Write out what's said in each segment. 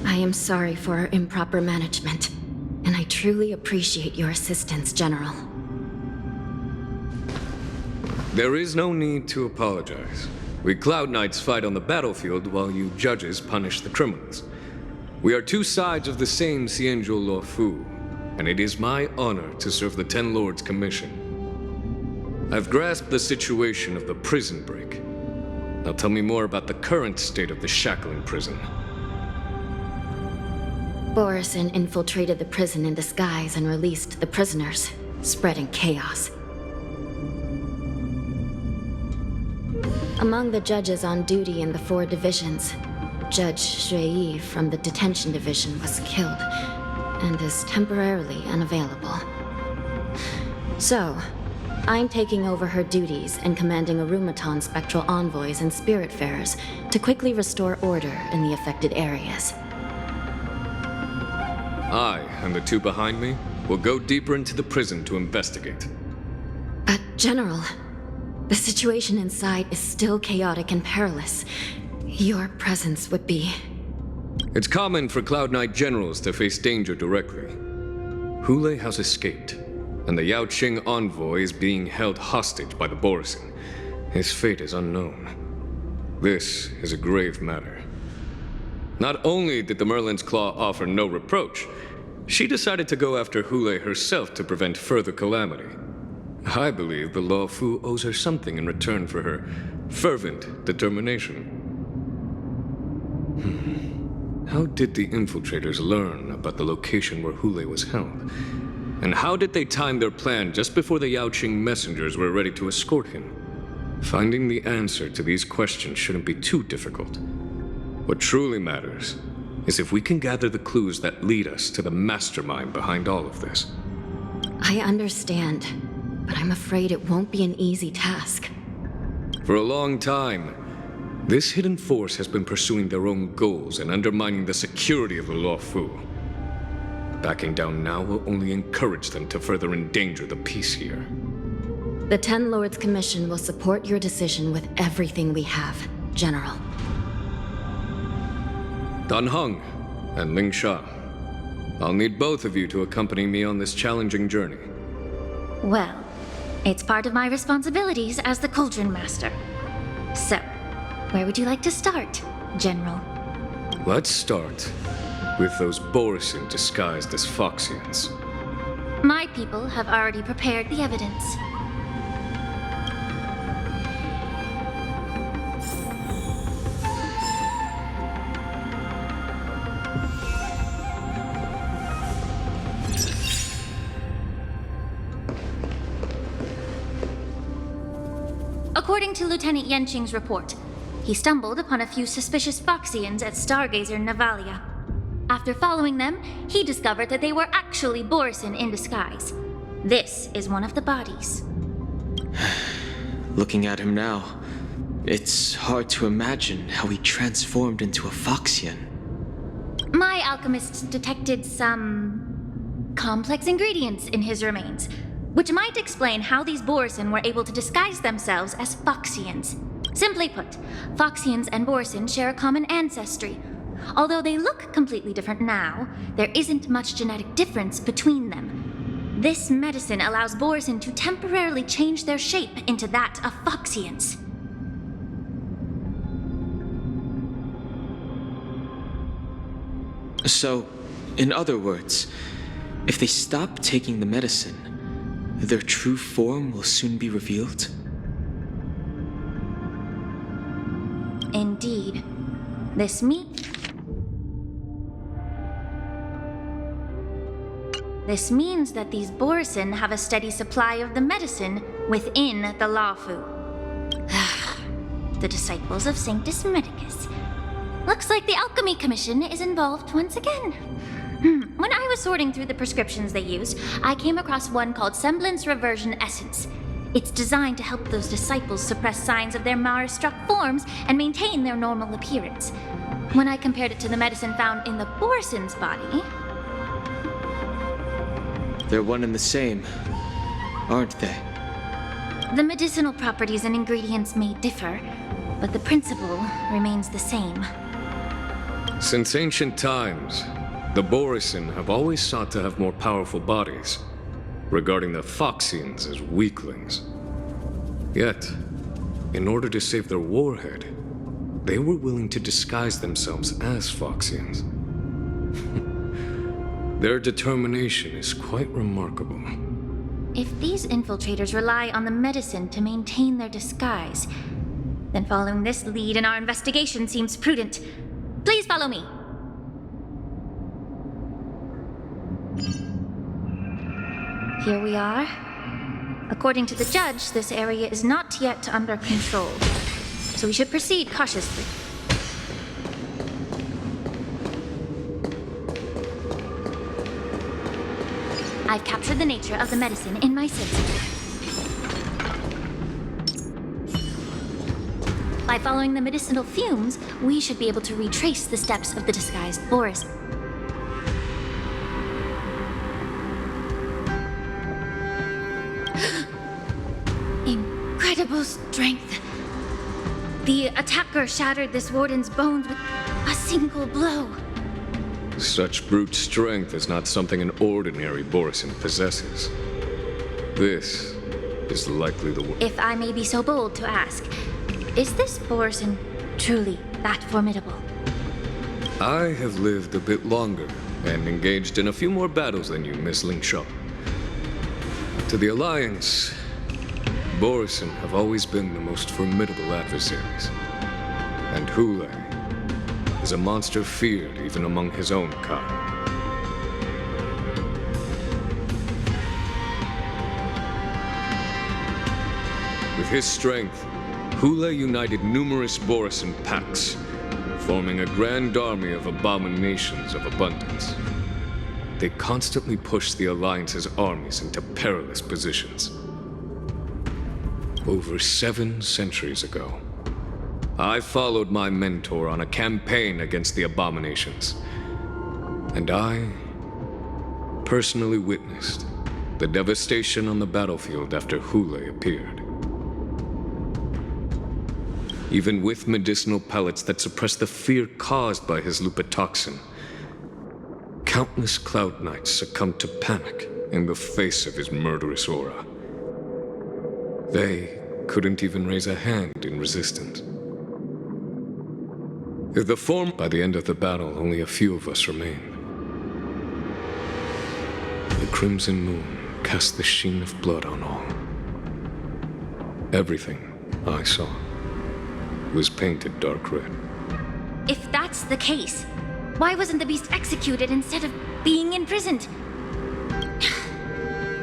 I am sorry for our improper management, and I truly appreciate your assistance, General. There is no need to apologize. We Cloud Knights fight on the battlefield while you judges punish the criminals. We are two sides of the same Xianzhou Luofu, and it is my honor to serve the Ten Lords' commission. I've grasped the situation of the prison break. Now tell me more about the current state of the Shackling prison. Borisin infiltrated the prison in disguise and released the prisoners, spreading chaos. Among the judges on duty in the 4 divisions, Judge Shui from the detention division was killed and is temporarily unavailable. So, I'm taking over her duties and commanding Arumaton spectral envoys and spiritfarers to quickly restore order in the affected areas. I, and the 2 behind me, will go deeper into the prison to investigate. But, General, the situation inside is still chaotic and perilous. Your presence would be... It's common for Cloud Knight generals to face danger directly. Hule has escaped, and the Yaoqing envoy is being held hostage by the Borisin. His fate is unknown. This is a grave matter. Not only did the Merlin's Claw offer no reproach, she decided to go after Hule herself to prevent further calamity. I believe the Luofu owes her something in return for her fervent determination. How did the infiltrators learn about the location where Hule was held? And how did they time their plan just before the Yaoqing messengers were ready to escort him? Finding the answer to these questions shouldn't be too difficult. What truly matters is if we can gather the clues that lead us to the mastermind behind all of this. I understand, but I'm afraid it won't be an easy task. For a long time, this hidden force has been pursuing their own goals and undermining the security of the Luofu. Backing down now will only encourage them to further endanger the peace here. The Ten Lords Commission will support your decision with everything we have, General. Dan Heng and Ling Sha, I'll need both of you to accompany me on this challenging journey. Well, it's part of my responsibilities as the Cauldron Master. So, where would you like to start, General? Let's start with those Borisin disguised as Foxians. My people have already prepared the evidence. According to Lieutenant Yanqing's report, he stumbled upon a few suspicious Foxians at Stargazer Navalia. After following them, he discovered that they were actually Borisin in disguise. This is one of the bodies. Looking at him now, it's hard to imagine how he transformed into a Foxian. My alchemists detected some complex ingredients in his remains, which might explain how these Borisin were able to disguise themselves as Foxians. Simply put, Foxians and Borisin share a common ancestry. Although they look completely different now, there isn't much genetic difference between them. This medicine allows Borisin to temporarily change their shape into that of Foxians. So, in other words, if they stop taking the medicine, their true form will soon be revealed? Indeed. This means that these Borisin have a steady supply of the medicine within the Luofu. The disciples of Sanctus Medicus. Looks like the Alchemy Commission is involved once again. When I was sorting through the prescriptions they used, I came across one called Semblance Reversion Essence. It's designed to help those disciples suppress signs of their Mara-struck forms and maintain their normal appearance. When I compared it to the medicine found in the Borisin's body... They're one and the same, aren't they? The medicinal properties and ingredients may differ, but the principle remains the same. Since ancient times, the Borisin have always sought to have more powerful bodies, regarding the Foxians as weaklings. Yet, in order to save their warhead, they were willing to disguise themselves as Foxians. Their determination is quite remarkable. If these infiltrators rely on the medicine to maintain their disguise, then following this lead in our investigation seems prudent. Please follow me. Here we are. According to the judge, this area is not yet under control, so we should proceed cautiously. I've captured the nature of the medicine in my sensor. By following the medicinal fumes, we should be able to retrace the steps of the disguised Boris. Incredible strength. The attacker shattered this warden's bones with a single blow. Such brute strength is not something an ordinary Borisin possesses. This is likely the If I may be so bold to ask, is this Borisin truly that formidable? I have lived a bit longer and engaged in a few more battles than you, Miss Lingshaw. To the Alliance, Borisin have always been the most formidable adversaries. And Hule is a monster feared even among his own kind. With his strength, Hule united numerous Borisin packs, forming a grand army of abominations of abundance. They constantly pushed the Alliance's armies into perilous positions. Over 7 centuries ago, I followed my mentor on a campaign against the abominations, and I personally witnessed the devastation on the battlefield after Hule appeared. Even with medicinal pellets that suppress the fear caused by his lupatoxin, countless Cloud Knights succumbed to panic in the face of his murderous aura. They couldn't even raise a hand in resistance. By the end of the battle, only a few of us remained. The crimson moon cast the sheen of blood on all. Everything I saw was painted dark red. If that's the case, why wasn't the beast executed instead of being imprisoned?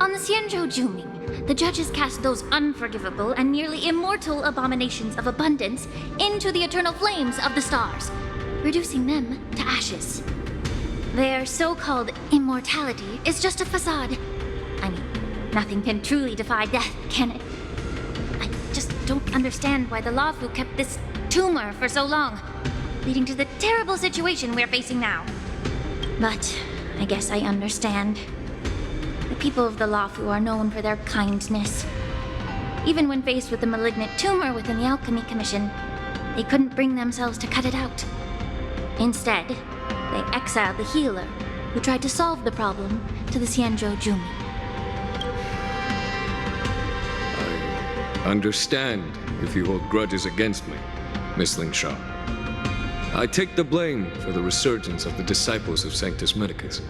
On the Xianzhou Juming, the judges cast those unforgivable and nearly immortal abominations of abundance into the eternal flames of the stars, reducing them to ashes. Their so-called immortality is just a facade. I mean, nothing can truly defy death, can it? I just don't understand why the Luofu kept this tumor for so long, leading to the terrible situation we're facing now. But I guess I understand. The people of the Luofu are known for their kindness. Even when faced with the malignant tumor within the Alchemy Commission, they couldn't bring themselves to cut it out. Instead, they exiled the healer, who tried to solve the problem, to the Xianzhou Juming. I understand if you hold grudges against me, Miss Lingshaw. I take the blame for the resurgence of the disciples of Sanctus Medicus.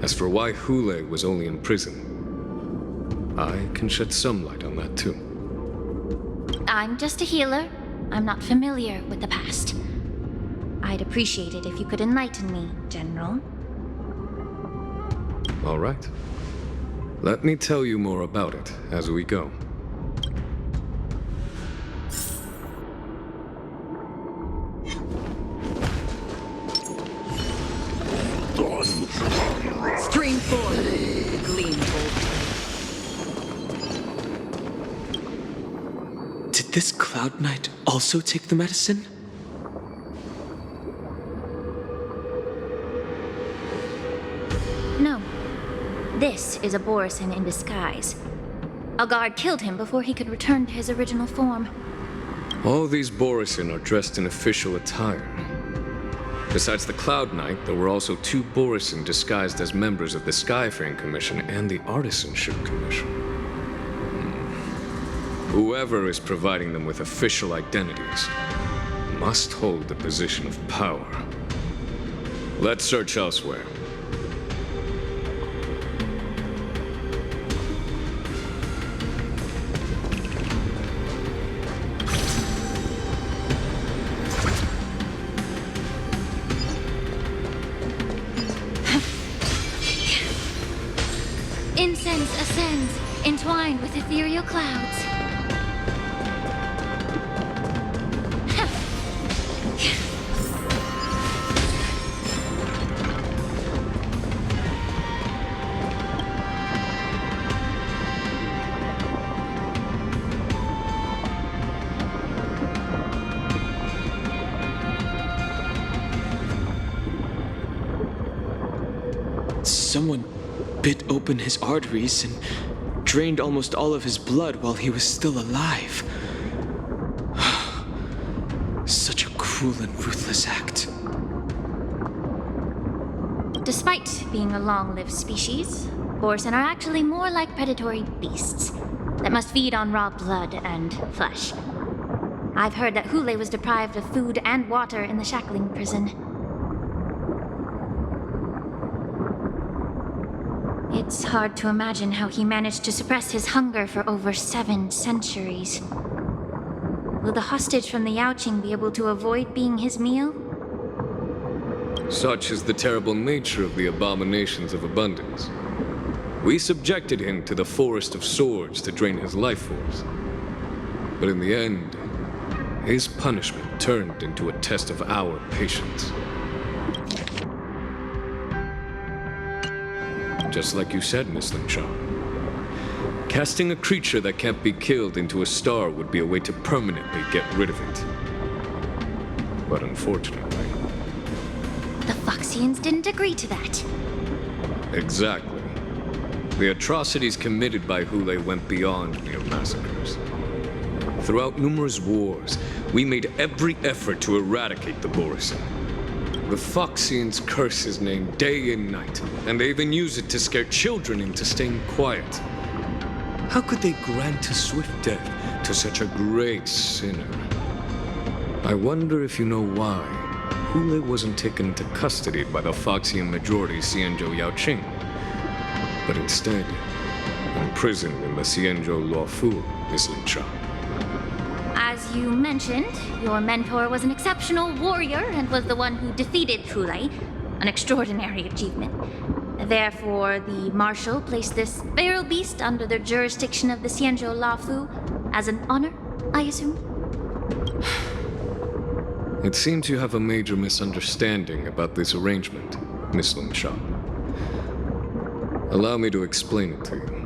As for why Hule was only in prison, I can shed some light on that too. I'm just a healer. I'm not familiar with the past. I'd appreciate it if you could enlighten me, General. All right. Let me tell you more about it as we go. Stream forward. Gleam forward. Did this Cloud Knight also take the medicine? No. This is a Borisin in disguise. A guard killed him before he could return to his original form. All these Borisin are dressed in official attire. Besides the Cloud Knight, there were also 2 Borisin disguised as members of the Skyfaring Commission and the Artisanship Commission. Whoever is providing them with official identities must hold the position of power. Let's search elsewhere. Incense ascends, entwined with ethereal clouds. Someone bit open his arteries and drained almost all of his blood while he was still alive. Such a cruel and ruthless act. Despite being a long-lived species, Borisin are actually more like predatory beasts that must feed on raw blood and flesh. I've heard that Hule was deprived of food and water in the shackling prison. It's hard to imagine how he managed to suppress his hunger for over 7 centuries. Will the hostage from the Yaoqing be able to avoid being his meal? Such is the terrible nature of the abominations of abundance. We subjected him to the Forest of Swords to drain his life force. But in the end, his punishment turned into a test of our patience. Just like you said, Miss Lin Sha. Casting a creature that can't be killed into a star would be a way to permanently get rid of it. But unfortunately... The Foxians didn't agree to that. Exactly. The atrocities committed by Hule went beyond mere massacres. Throughout numerous wars, we made every effort to eradicate the Borisin. The Foxians curse his name day and night, and they even use it to scare children into staying quiet. How could they grant a swift death to such a great sinner? I wonder if you know why Hule wasn't taken into custody by the Foxian majority Xianzhou Yaoqing, but instead imprisoned in the Xianzhou Luofu, Miss Lin Sha. As you mentioned, your mentor was an exceptional warrior and was the one who defeated Hule, an extraordinary achievement. Therefore, the Marshal placed this feral beast under the jurisdiction of the Xianzhou Luofu as an honor, I assume? It seems you have a major misunderstanding about this arrangement, Miss Lin Sha. Allow me to explain it to you.